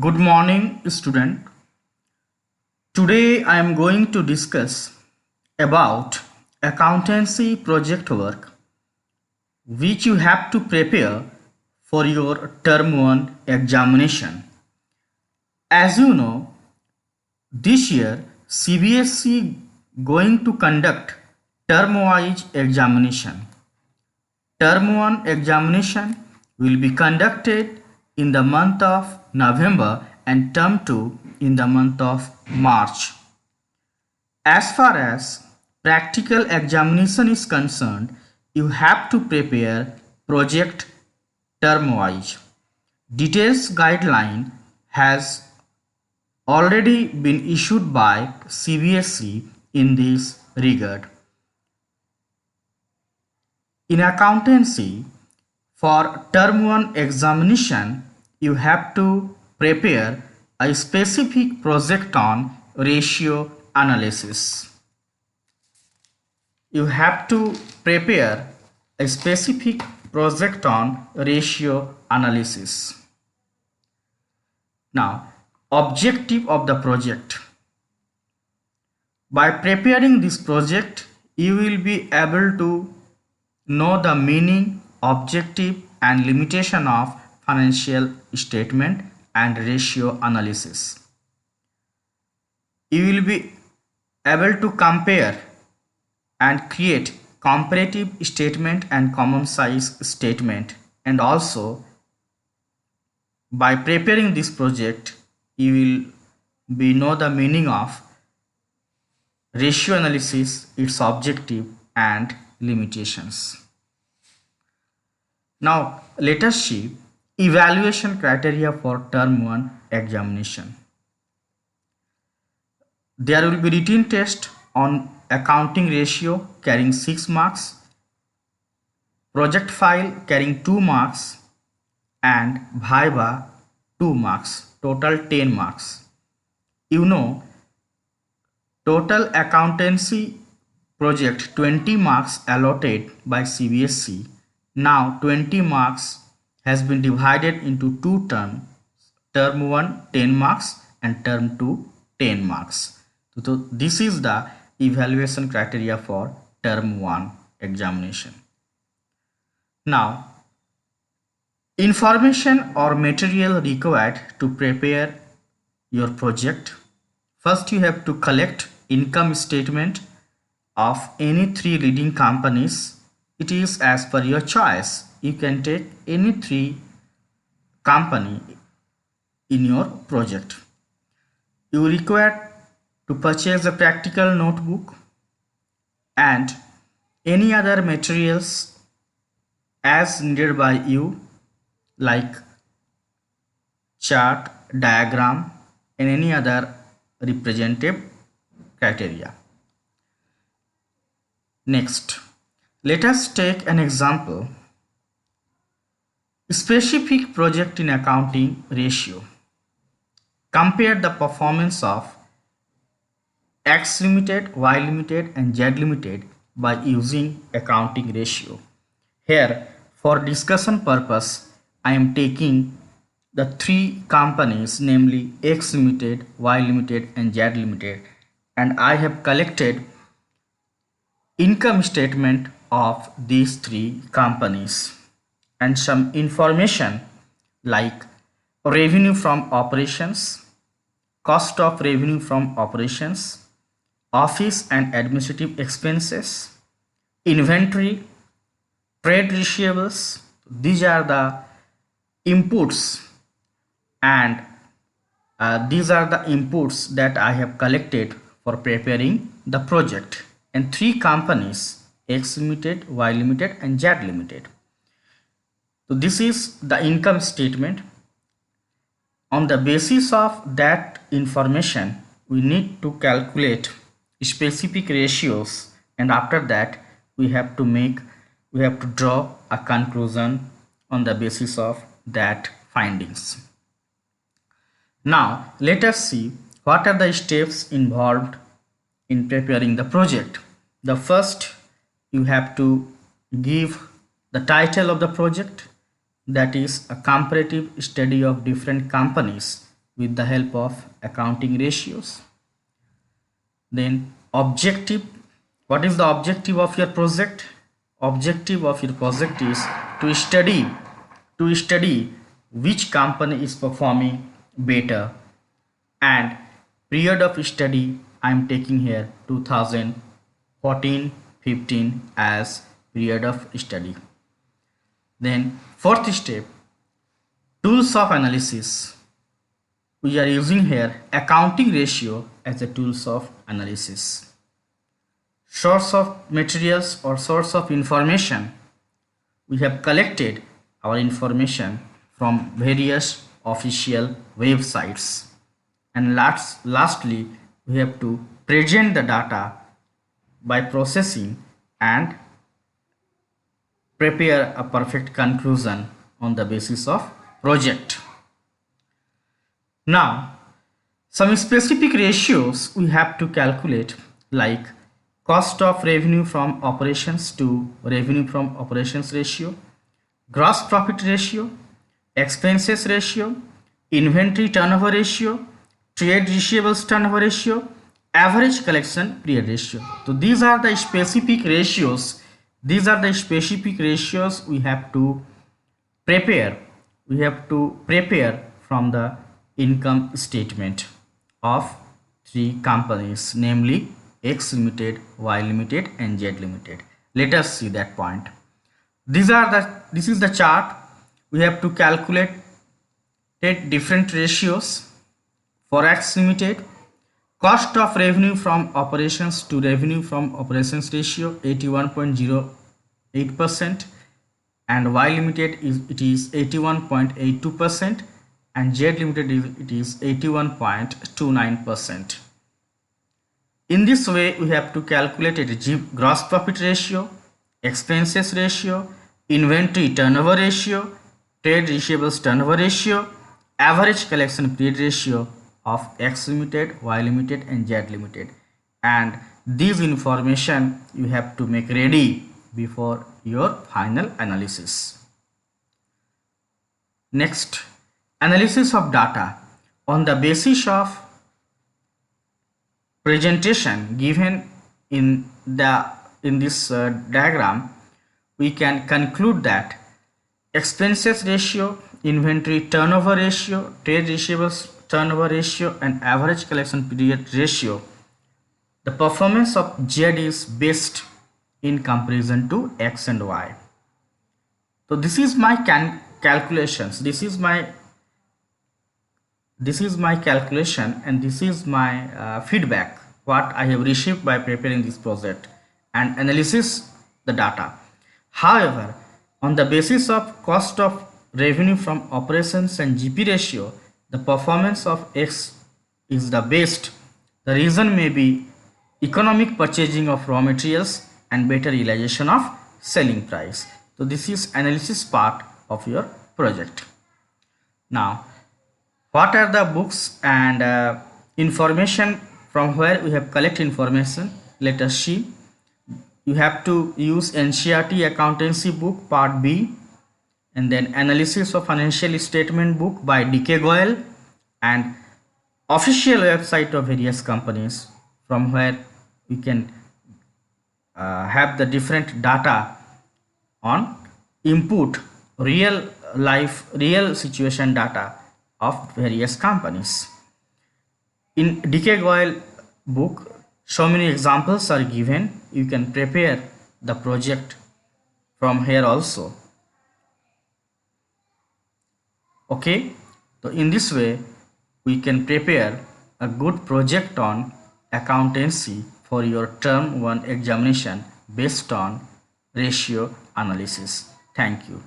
Good morning, student. Today I am going to discuss about accountancy project work which you have to prepare for your term 1 examination. As you know, this year CBSE going to conduct term wise examination. Term 1 examination will be conducted in the month of November and term 2 in the month of March. As far as practical examination is concerned, you have to prepare project term wise. Details guideline has already been issued by CBSE in this regard. In accountancy, for term 1 examination, you have to prepare a specific project on ratio analysis. You have to prepare a specific project on ratio analysis. Now, objective of the project. By preparing this project, you will be able to know the meaning, objective and limitation of financial statement and ratio analysis. You will be able to compare and create comparative statement and common size statement, and also by preparing this project you will be know the meaning of ratio analysis, its objective and limitations. Now let us see evaluation criteria for term 1 examination. There will be written test on accounting ratio carrying 6 marks, project file carrying 2 marks and viva 2 marks, total 10 marks. You know, total accountancy project 20 marks allotted by CBSE. Now 20 marks has been divided into two terms, term 1 10 marks and term 2 10 marks. So this is the evaluation criteria for term 1 examination. Now, information or material required to prepare your project. First you have to collect income statement of any three leading companies. It is as per your choice. You can take any three company in your project. You require to purchase a practical notebook and any other materials as needed by you, like chart, diagram and any other representative criteria. Next, let us take an example. Specific project in accounting ratio. Compare the performance of X Limited, Y Limited and Z Limited by using accounting ratio. Here, for discussion purpose, I am taking the three companies, namely X Limited, Y Limited and Z Limited, and I have collected income statement of these three companies and some information like revenue from operations, cost of revenue from operations, office and administrative expenses, inventory, trade receivables. These are the inputs, and these are the inputs that I have collected for preparing the project, and three companies, X Limited, Y Limited and Z Limited. So this is the income statement. On the basis of that information, we need to calculate specific ratios, and after that we have to draw a conclusion on the basis of that findings. Now let us see what are the steps involved in preparing the project. The first, you have to give the title of the project, that is a comparative study of different companies with the help of accounting ratios. Then objective. What is the objective of your project? Objective of your project is to study which company is performing better, and period of study I am taking here 2014-15 as period of study. Then fourth step, tools of analysis. We are using here accounting ratio as a tools of analysis. Source of materials or source of information. We have collected our information from various official websites. And lastly, we have to present the data by processing and prepare a perfect conclusion on the basis of project. Now, some specific ratios we have to calculate, like cost of revenue from operations to revenue from operations ratio, gross profit ratio, expenses ratio, inventory turnover ratio, trade receivables turnover ratio, average collection period ratio. So these are the specific ratios. These are the specific ratios we have to prepare. We have to prepare from the income statement of three companies, namely X Limited, Y Limited and Z Limited. Let us see that point. This is the chart. We have to calculate different ratios. For X Limited, cost of revenue from operations to revenue from operations ratio 81.08%, and Y Limited it is 81.82%, and Z Limited it is 81.29%. In this way, we have to calculate a gross profit ratio, expenses ratio, inventory turnover ratio, trade receivables turnover ratio, average collection period ratio of X Limited, Y Limited and Z Limited. And these information you have to make ready before your final analysis. Next, analysis of data. On the basis of presentation given in this diagram, we can conclude that expenses ratio, inventory turnover ratio, trade receivables turnover ratio and average collection period ratio, the performance of Z is best in comparison to X and Y. So this is my calculations. This is my calculation, and this is my feedback what I have received by preparing this project and analysis the data. However, on the basis of cost of revenue from operations and GP ratio, the performance of X is the best. The reason may be economic purchasing of raw materials and better realization of selling price. So this is analysis part of your project. Now, what are the books and information from where we have collected information? Let us see. You have to use NCERT accountancy book part B, and then analysis of financial statement book by D.K. Goyal, and official website of various companies from where we can have the different data on input real situation data of various companies. In D.K. Goyal book, so many examples are given. You can prepare the project from here also. Okay, so in this way we can prepare a good project on accountancy for your term 1 examination based on ratio analysis. Thank you.